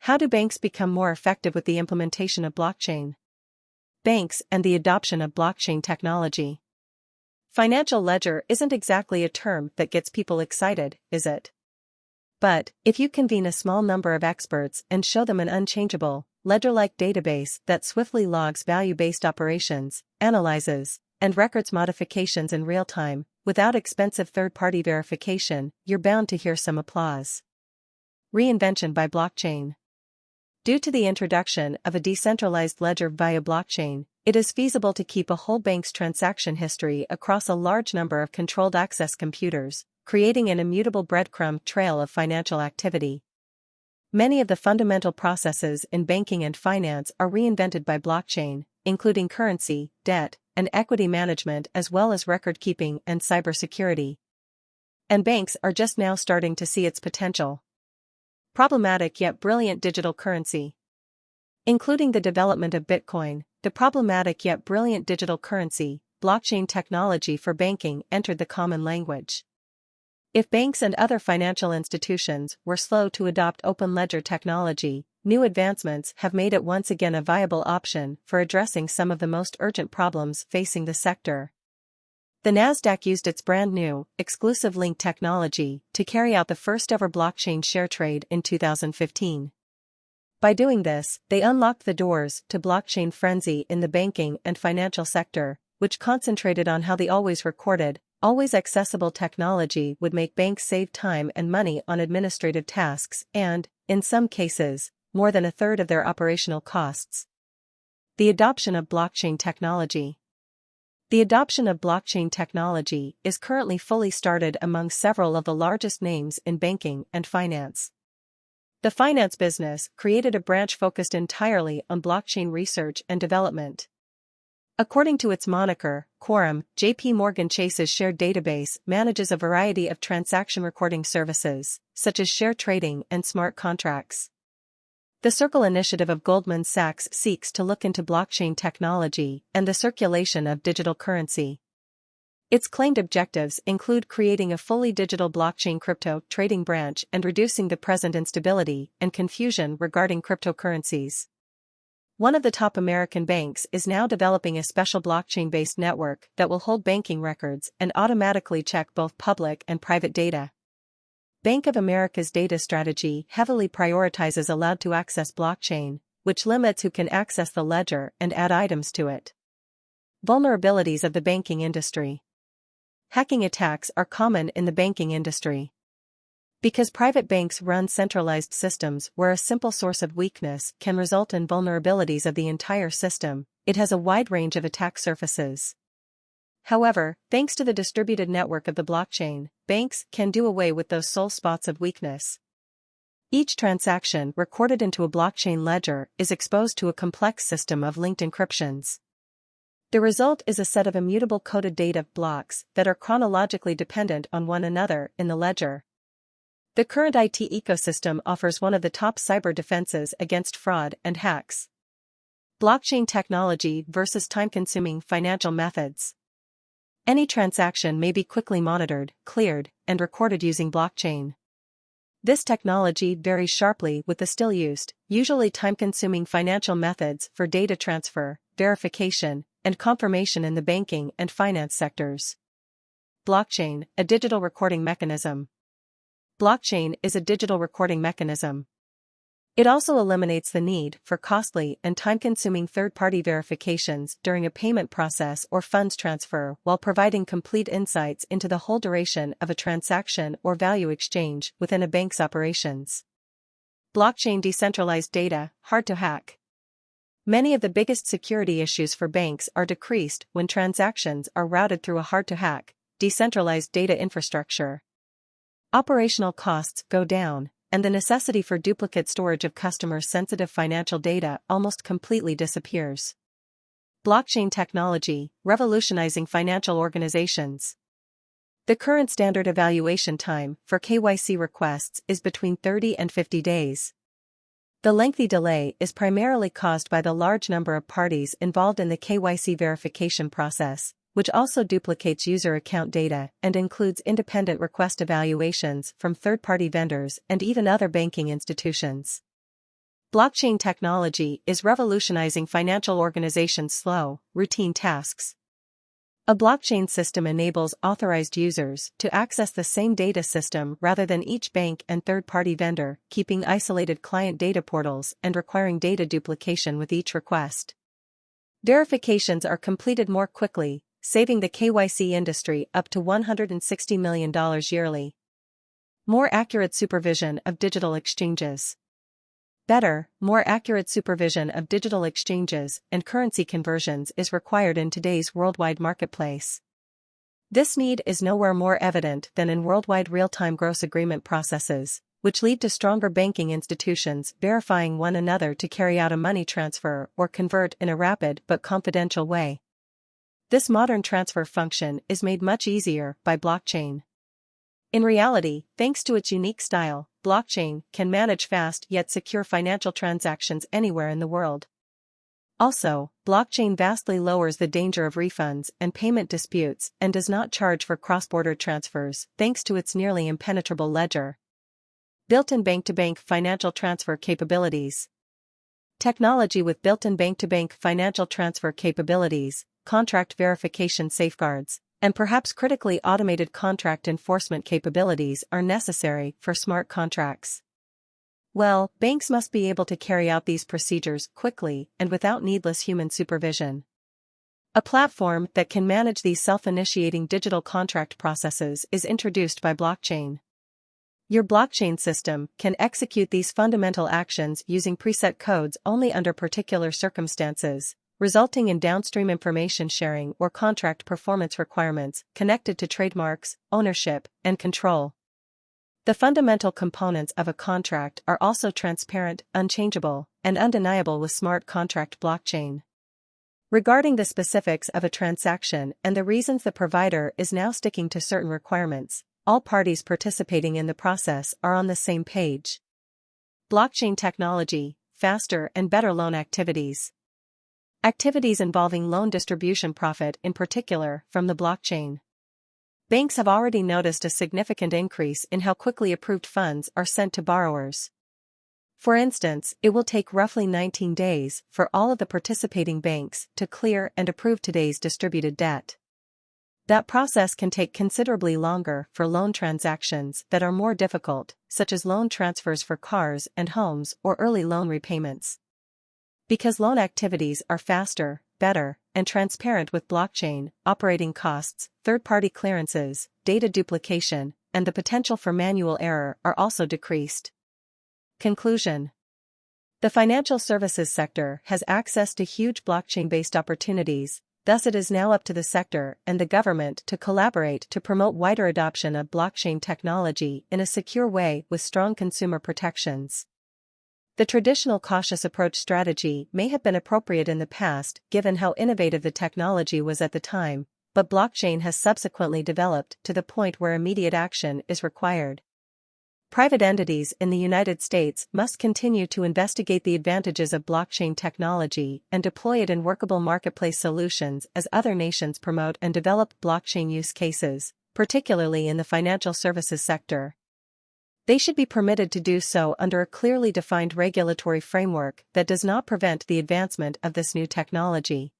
How do banks become more effective with the implementation of blockchain? Banks and the adoption of blockchain technology. Financial ledger isn't exactly a term that gets people excited, is it? But, if you convene a small number of experts and show them an unchangeable, ledger-like database that swiftly logs value-based operations, analyzes, and records modifications in real time, without expensive third-party verification, you're bound to hear some applause. Reinvention by blockchain. Due to the introduction of a decentralized ledger via blockchain, it is feasible to keep a whole bank's transaction history across a large number of controlled access computers, creating an immutable breadcrumb trail of financial activity. Many of the fundamental processes in banking and finance are reinvented by blockchain, including currency, debt, and equity management as well as record-keeping and cybersecurity. And banks are just now starting to see its potential. Problematic yet brilliant digital currency. Including the development of Bitcoin, the problematic yet brilliant digital currency, blockchain technology for banking entered the common language. If banks and other financial institutions were slow to adopt open ledger technology, new advancements have made it once again a viable option for addressing some of the most urgent problems facing the sector. The Nasdaq used its brand new, exclusive link technology to carry out the first-ever blockchain share trade in 2015. By doing this, they unlocked the doors to blockchain frenzy in the banking and financial sector, which concentrated on how the always recorded, always accessible technology would make banks save time and money on administrative tasks and, in some cases, more than a third of their operational costs. The adoption of blockchain technology. The adoption of blockchain technology is currently fully started among several of the largest names in banking and finance. The finance business created a branch focused entirely on blockchain research and development. According to its moniker, Quorum, J.P. Morgan Chase's shared database manages a variety of transaction recording services, such as share trading and smart contracts. The Circle initiative of Goldman Sachs seeks to look into blockchain technology and the circulation of digital currency. Its claimed objectives include creating a fully digital blockchain crypto trading branch and reducing the present instability and confusion regarding cryptocurrencies. One of the top American banks is now developing a special blockchain-based network that will hold banking records and automatically check both public and private data. Bank of America's data strategy heavily prioritizes allowed-to-access blockchain, which limits who can access the ledger and add items to it. Vulnerabilities of the banking industry. Hacking attacks are common in the banking industry. Because private banks run centralized systems where a simple source of weakness can result in vulnerabilities of the entire system, it has a wide range of attack surfaces. However, thanks to the distributed network of the blockchain, banks can do away with those sole spots of weakness. Each transaction recorded into a blockchain ledger is exposed to a complex system of linked encryptions. The result is a set of immutable coded data blocks that are chronologically dependent on one another in the ledger. The current IT ecosystem offers one of the top cyber defenses against fraud and hacks. Blockchain technology versus time-consuming financial methods. Any transaction may be quickly monitored, cleared, and recorded using blockchain. This technology varies sharply with the still used, usually time-consuming financial methods for data transfer, verification, and confirmation in the banking and finance sectors. Blockchain, a digital recording mechanism. Blockchain is a digital recording mechanism. It also eliminates the need for costly and time-consuming third-party verifications during a payment process or funds transfer while providing complete insights into the whole duration of a transaction or value exchange within a bank's operations. Blockchain decentralized data, hard to hack. Many of the biggest security issues for banks are decreased when transactions are routed through a hard-to-hack, decentralized data infrastructure. Operational costs go down, and the necessity for duplicate storage of customers' sensitive financial data almost completely disappears. Blockchain technology, revolutionizing financial organizations. The current standard evaluation time for KYC requests is between 30 and 50 days. The lengthy delay is primarily caused by the large number of parties involved in the KYC verification process, which also duplicates user account data and includes independent request evaluations from third-party vendors and even other banking institutions. Blockchain technology is revolutionizing financial organizations' slow, routine tasks. A blockchain system enables authorized users to access the same data system rather than each bank and third-party vendor, keeping isolated client data portals and requiring data duplication with each request. Verifications are completed more quickly, saving the KYC industry up to $160 million yearly. More accurate supervision of digital exchanges. Better, more accurate supervision of digital exchanges and currency conversions is required in today's worldwide marketplace. This need is nowhere more evident than in worldwide real-time gross agreement processes, which lead to stronger banking institutions verifying one another to carry out a money transfer or convert in a rapid but confidential way. This modern transfer function is made much easier by blockchain. In reality, thanks to its unique style, blockchain can manage fast yet secure financial transactions anywhere in the world. Also, blockchain vastly lowers the danger of refunds and payment disputes and does not charge for cross-border transfers thanks to its nearly impenetrable ledger. Built-in bank-to-bank financial transfer capabilities. Technology with built-in bank-to-bank financial transfer capabilities, contract verification safeguards, and perhaps critically automated contract enforcement capabilities are necessary for smart contracts. Well, banks must be able to carry out these procedures quickly and without needless human supervision. A platform that can manage these self-initiating digital contract processes is introduced by blockchain. Your blockchain system can execute these fundamental actions using preset codes only under particular circumstances, resulting in downstream information sharing or contract performance requirements connected to trademarks, ownership, and control. The fundamental components of a contract are also transparent, unchangeable, and undeniable with smart contract blockchain. Regarding the specifics of a transaction and the reasons the provider is now sticking to certain requirements, all parties participating in the process are on the same page. Blockchain technology, faster and better loan activities. Activities involving loan distribution profit in particular from the blockchain. Banks have already noticed a significant increase in how quickly approved funds are sent to borrowers. For instance, it will take roughly 19 days for all of the participating banks to clear and approve today's distributed debt. That process can take considerably longer for loan transactions that are more difficult, such as loan transfers for cars and homes or early loan repayments. Because loan activities are faster, better, and transparent with blockchain, operating costs, third-party clearances, data duplication, and the potential for manual error are also decreased. Conclusion. The financial services sector has access to huge blockchain-based opportunities, thus it is now up to the sector and the government to collaborate to promote wider adoption of blockchain technology in a secure way with strong consumer protections. The traditional cautious approach strategy may have been appropriate in the past given how innovative the technology was at the time, but blockchain has subsequently developed to the point where immediate action is required. Private entities in the United States must continue to investigate the advantages of blockchain technology and deploy it in workable marketplace solutions as other nations promote and develop blockchain use cases, particularly in the financial services sector. They should be permitted to do so under a clearly defined regulatory framework that does not prevent the advancement of this new technology.